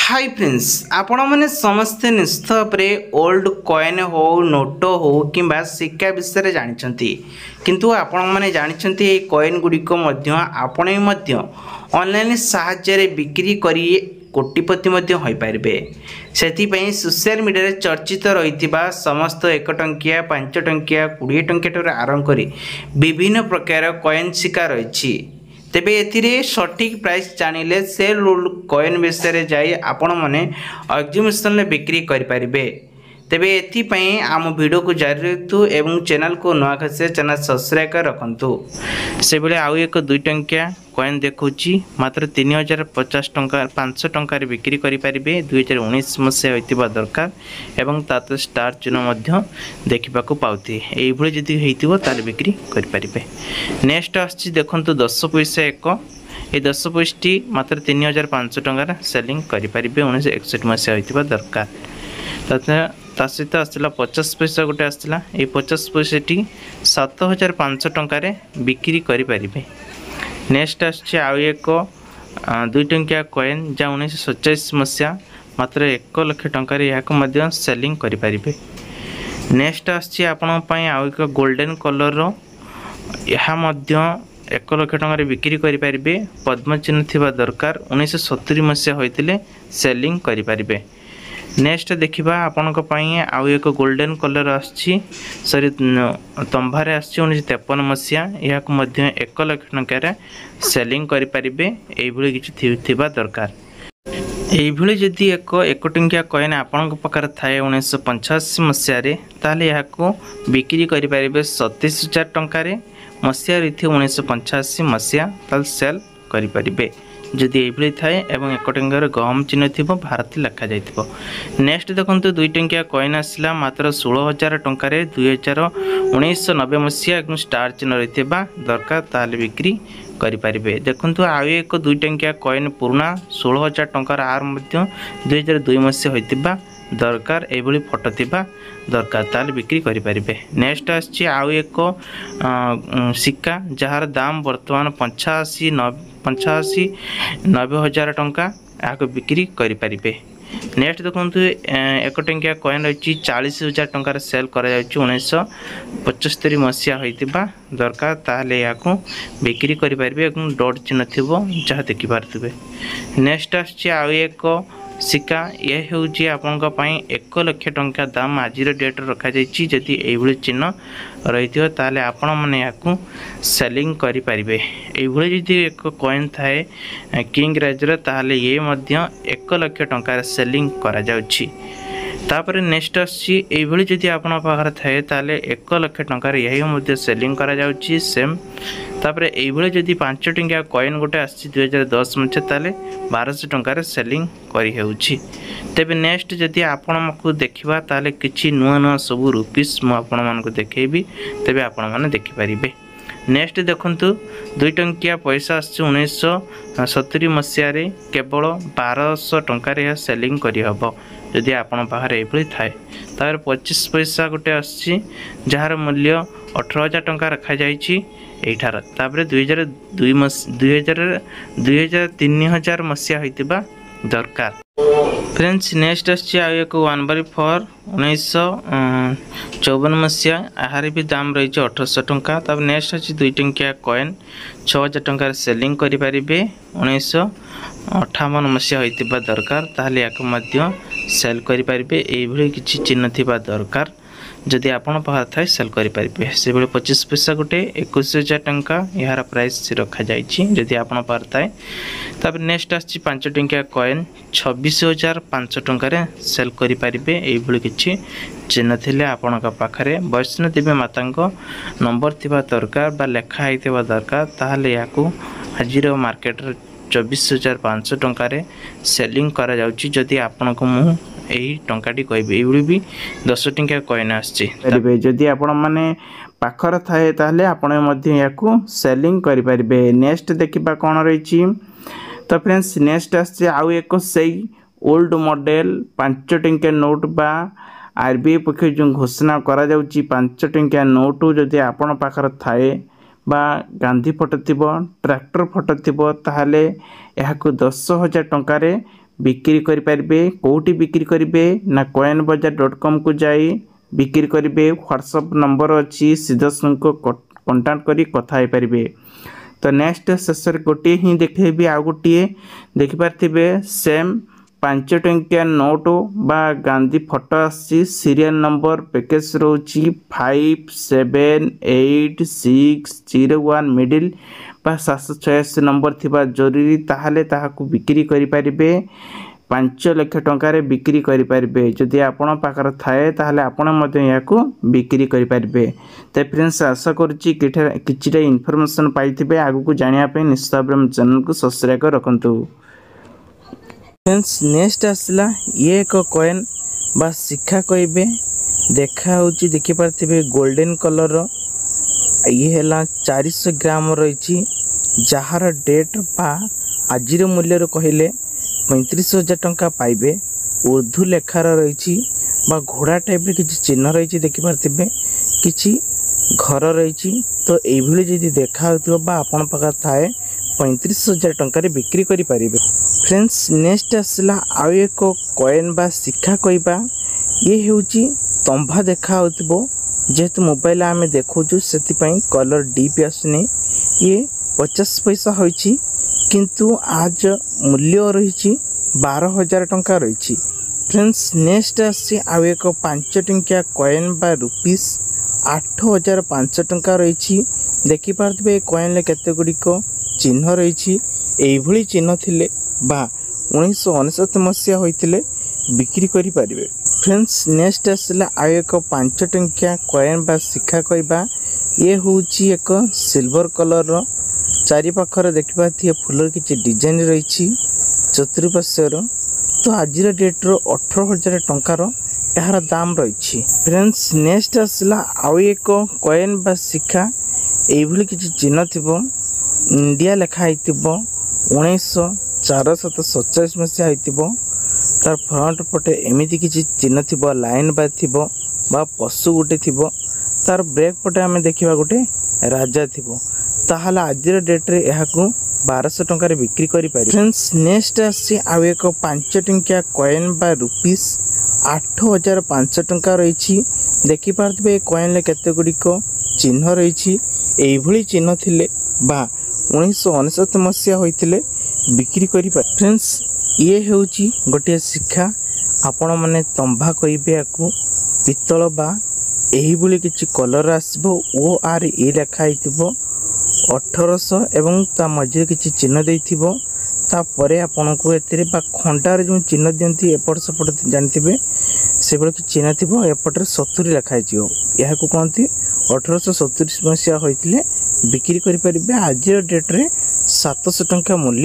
Hi friends आपण मैंने समस्ते निश्चित भाव ओल्ड कॉइन हो नोट हो कि सिक्का विषय जानते किंतु आपण मैंने जानते ये कॉइन गुड़िक आपण ऑनलाइन साहाय्य बिक्री करी कोटिपति हो पारे से सोशल मीडिया चर्चित रही समस्त 1 टंकिया 5 टंकिया 20 टंकिया आरंभ कर विभिन्न प्रकार कॉइन सिक्का रही तेबे एथिरे सटीक प्राइस जानिले सेल कॉइन विषय जाई आपण माने एग्जीबिशन में बिक्री करि परिबे। तेबे एथि पई आम वीडियो को जारी रखतु एवं चैनल को नवा खसे चैनल सब्सक्राइब कर रखंतु। से बेले आउ एक 2 टंकिया कॉइन देखुची मात्र 3050 टंका 500 टंका रे बिक्री करि परिबे। 2019 मसे होइतिबा दरकार एवं ताते स्टार चिन्ह मध्य देखिबा को पाउती एई भଳି जदी हेतिबो ताले बिक्री करि परिबे। नेक्स्ट आछि देखंतु 10 पैसा एक ए 10 पैसाटी मात्र 3500 टंका सेलिंग करि परिबे। 1961 मसे होइतिबा दरकार ता सहित आसला 50 पैसा गोटे आसला ए 50 पैसाटी 7500 टंका रे बिक्री करि परिबे। नेक्स्ट आछे आउ एक 2 टंकिया कॉइन जा 1947 मसिया मात्र 1 लाख टंका रे याको मध्य सेलिंग करि परिबे। नेक्स्ट आछे आपण पई आउ एक गोल्डन कलर रो यहा मध्य 1 लाख टंका रे बिक्री करि परिबे। पद्म चिन्ह थिबा दरकार 1970 मसिया होइतिले सेलिंग करि परिबे। नेक्स्ट देखिबा आपनक पई आउ एक गोल्डन कलर आछि सॉरी तंभारे आछि 1953 मसिया याक मध्य 1 लाख टंका रे सेलिंग करि परिबे। एई भଳି किछि थिबा दरकार एई भଳି जदी एक 1 टंकिया कॉइन आपनक पकर थाए 1985 मसिया रे ताले याको बिक्री करि परिबे 37000 टंका रे मसिया रे 1985 मसिया ताल सेल करि परिबे जदि ये थाए एवं 1 टंकार गहम चिन्ह थी भारत लिखा जाइथिबो। नेक्स्ट देखंतु 2 टंकिया कॉइन आसला मात्र 16000 टंका रे 1990 मसिया एक स्टार चिन्ह रही दरकार ताले बिक्री करि परिबे। देखंतु आउ एक 2 टंकिया कॉइन पुराना 16000 टंकार आर मध्य 2002 मसिया होइतिबा दरकार ए भଳି फोटो थिबा दरकार ताले बिक्री करि परिबे। नेक्स्ट आछि आउ एक सिक्का जहार दाम वर्तमान 85-90 हजार टंका आको बिक्री करि परिबे। नेक्स्ट देखंतु 1 टंकिया कॉइन रही 40000 टंका सेल करा जाउची 1975 मसिया होइतिबा दरकार ताले याको बिक्री करि परिबे एवं डॉट चिन्ह थिबो जहा देखि पारथिबे। नेक्स्ट आछि आउ एक सिक्का ये होउची आपनक पई 1 लाख टंका दाम आजिर डेट रखा जाइची जदि एई भଳି चिन्ह रहिथियो ताले आपण माने याकू सेलिंग करि परिबे। एई भଳି जदि एक कॉइन थाए किंग राजर ताले ये मध्य 1 लाख टंका सेलिंग करा जाउची। तापर नेक्स्ट आसी एई भଳି जदि आपण पाखर थाए ताले 1 लाख टंका यही मध्य सेलिंग करा जाउची सेम। तापर एई भଳି जदि 5 टंकिया कॉइन गोटे आसी 2010 मचे ताले 1200 टंका सेलिंग करि हेउची। तेबे नेक्स्ट जदि आपण मको देखिबा ताले किछि नुआ नुआ सब रुपीस म आपण मानको देखेबी तेबे आपण माने देखि परिबे। नेक्स्ट देखंतु 2 टंकिया पैसा आसी 1970 मसिया रे केवल 1200 टंका रे सेलिंग करि हबो जदि आपण बाहर ए भଳି थाए। तार 25 पैसा गोटे आसी जहार मूल्य 18000 टंका रखा जाइछि एठार। तापर 3000 मसिया होइतिबा दरकार। फ्रेंड्स नेक्स्ट आछि आ एक 1/4 1954 मसिया आहार भी दाम रही 1800 टंका। तब नेक्स्ट अछि 2 टंकिया कॉइन 6000 टंका सेलिंग करि परिबे 1958 मसिया होइतिबा दरकार ताले याक मध्य सेल करि परिबे। एई भଳି किछि चिन्ह थिबा दरकार जदि आपण पाखर थाए सेल करि परिबे। से बेले 25 पैसा गोटे 21000 टंका यार प्राइस रखा जाइछि जदि आपण पाखर थाए। तब नेक्स्ट आछि 5 टंकिया कॉइन 26500 टंका रे सेल करि परिबे। एई भଳି किछि चिन्ह थिले आपण का पाखरे वैष्णो देवी मातांको नंबर थिबा दरकार बा लेखा आइथिबा दरकार ताहाले याकू आजिर मार्केट रे 24500 टंका रे सेलिंग करा जाउछि जदि आपण को मु एही टंकाटी कहबे। एई भी 10 टंकिया कॉइन आछि जदि आपण माने पाखर थाए ताहले आपण मध्ये याकू सेलिंग करि परिबे। नेक्स्ट देखिबा कोन रहिछि तो फ्रेंड्स नेक्स्ट आछि आउ एक सेई ओल्ड मॉडल 5 टंकिया नोट बा आरबीआई पक्ष जो घोषणा करा जाउछि 5 टंकिया नोट जदि आपण पाखर थाए बा गांधी फोटो थिबो ट्रैक्टर फोटो थिबो ताहले याकू 10000 टंका रे बिक्री करेंगे। कौटी बिक्री करेंगे ना coinbazar.com को जाई बिक्री करेंगे। व्हाट्सएप नंबर अच्छी सीधा कंटाक्ट करी कथा हो पारे। तो नेक्स्ट शेष गोटे ही देखेबी आ गोटे देखिपारे सेम 5 टंकिया नोट बा गांधी फोटो आसी सीरियल नंबर पैकेज रोची 578601 मिडिल बा 786 नंबर थिबा जरूरी ताहले ताहाकू बिक्री करि पारिबे। 5 लाख टंकार बिक्री करि पारिबे। जदि आपण पाकर थाए ताहले आपण मध्ये याकू बिक्री करि पारिबे। ते फ्रेंड्स आशा करूची किछिटा इन्फॉर्मेशन पाइथिबे। आगु को जानिया पे निश्चित भाबरे चैनल को सब्सक्राइब कर रखंतु। फ्रेंड्स नेक्स्ट आसला ये एक कॉइन बा शिखा कहबे देखा होची देखि पारथिबे गोल्डन कलर ये हैला 400 ग्राम रही जार डेट बा आजिर मूल्य कहले 35,000 टंका पाइबे। उर्दू लेखार रही बा घोड़ा टाइप किसी चिन्ह रही देखि पारथिबे किछि घर रही। तो यही जदि देखा बा आपण पाखा थाए 35,000 टंका बिक्री करि पारिबे। फ्रेंड्स नेक्स्ट आसला आउ एक कॉइन बा शिखा कहबा ये होची तंभा देखा होतिबो जेहेतु मोबाइल आमे देखौछु सेतिपई कलर डीप आसुनी। ये 50 पैसा होईची किंतु आज मूल्य रही 12,000 टंका रही। फ्रेंड्स नेक्स्ट आसी आउ एक 5 टंकिया कॉइन बा रुपीस 8,500 टंका रही। देखि पारथिबे कॉइन ले केते गुडिक चिन्ह रही। एभली चिन्ह थिले बा 1969 मसीहा होइतिले बिक्री करि पारिबे। फ्रेंड्स नेक्स्ट आसला आ एक 5 टंकिया कॉइन बा शिखा कहबा ये होची एक सिल्वर कलर चारि पाखर देखिबा थी फुलर किछि डिजाइन रही चतुर्पार्श्वर। तो आजिर डेट रो 18,000 टंकार यार दाम रही। फ्रेंड्स नेक्स्ट आसला आउ एक कॉइन बा शिखा एभली किछि चिन्ह थिबो इंडिया लेखा होइतिबो 1947 मसीहा होइतिबो। तार फ्रंट पटे एमिति किछि चिन्ह थिबो लाइन बा थिबो बा पशु गोटे थिबो। तार ब्रेक पटे आमे देखिबा गोटे राजा थिबो। ताहाला आजिर डेट रे एहाकू 1200 टंका बिक्री करि पारि। फ्रेंड्स नेक्स्ट आसी आउ एक 5 टंकिया कॉइन बा रुपीस 8,500 टंका रही। देखि पारथिबे कॉइन ले केते गुडिक चिन्ह रही। एभली चिन्ह थिले बा 1969 मसीहा होइतिले बिक्री करि पारि। फ्रेंड्स ये होची गोटे शिखा आपण माने तंभा कहबे याकू पितल बा एही बोली किछि कलर आसबो ORE लेखा हितिबो 1800 एवं ता मझे किछि चिन्ह देइथिबो। तापरे आपण को एतरे बा खंडार जो चिन्ह दियंती एपट सपट जानथिबे से बळ कि चिन्ह थिबो एपटर 70 लेखा हिजियो। याकू कोनती 1870 मसीहा होइतिले बिक्री करि परिबे। आजिर डेट रे 700 टंका मूल्य।